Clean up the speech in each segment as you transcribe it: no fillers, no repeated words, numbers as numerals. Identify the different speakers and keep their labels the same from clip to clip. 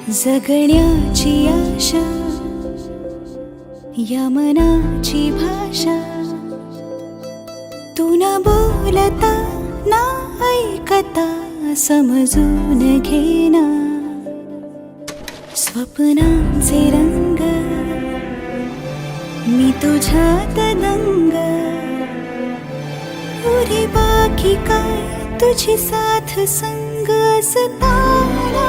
Speaker 1: जगण्याची आशा या मनाची भाषा, तू न बोलता ना ऐकता समजून घेना. स्वप्नांचे रंग मी तुझ्यात दंग, पुरे बाकी काय तुझी साथ संग असताना.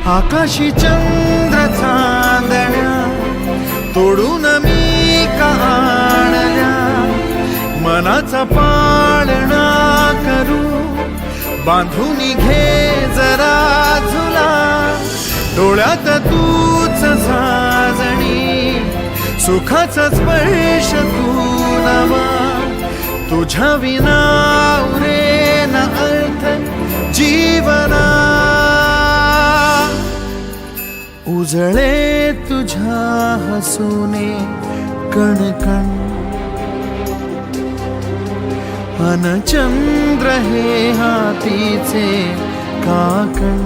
Speaker 2: आकाशी चंद्र चांदण्या तोडून मी का आणल्या, मनाचा पाळणा करू बांधून घे जरा झुला. डोळ्यात तूच साजणी, सुखाचा स्पर्श तू नवा. तुझ्या विना उरेन अर्थ जीवना. उजळे तुझ्या हसूने कणकण, अन चंद्र हे हातीचे काकण.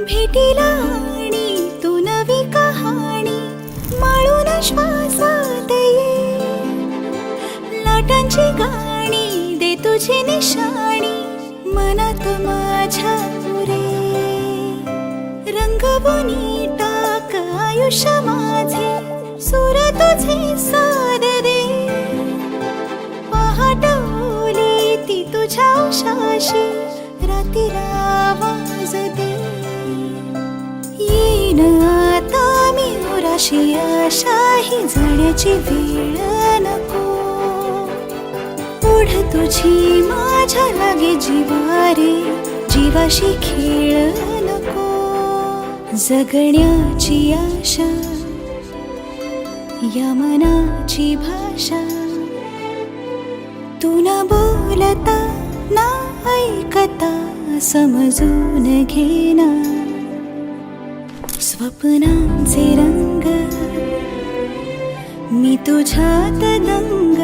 Speaker 1: भेटीला आणि तू नवी कहाणी माळून श्वासात ये. लाटांची गाणी दे तुझी निशाणी मनात माझ्या पुरे. रंगवून टाक आयुष्य माझे, सूर तुझे सार दे. पहाटवली ती तुझ्या उशाशी, रातीला आवाज दे. येईन आता मी उराशी आशा, ही जाण्याची वेळ नको. ओढ तुझी माझ्या लागे जीवारे, जीवाशी खेळ नको. जगण्याची आशा या मनाची भाषा, तू न बोलता ना ऐकता समजून घेना. स्वप्नांचे रंग मी तुझ्यात दंग,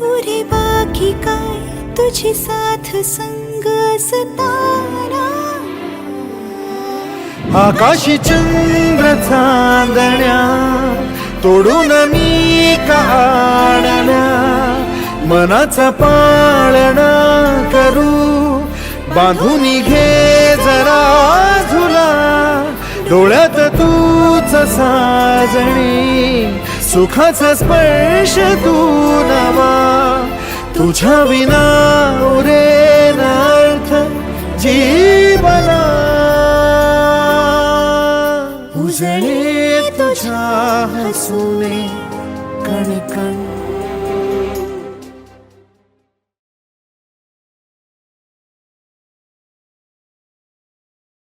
Speaker 1: उरे बाकी काय तुझी साथ संग असताना.
Speaker 2: आकाशी चंद्र चांदण्या तोडून मी का आणल्या, मनाचा पाळणा करू बांधून घे जरा झुला. डोळ्यात तूच साजणी, सुखाचा स्पर्श तू नवा. तुझ्या विना उरेन अर्थ जीवना. उजळे तुझ्या हसूने कणकण,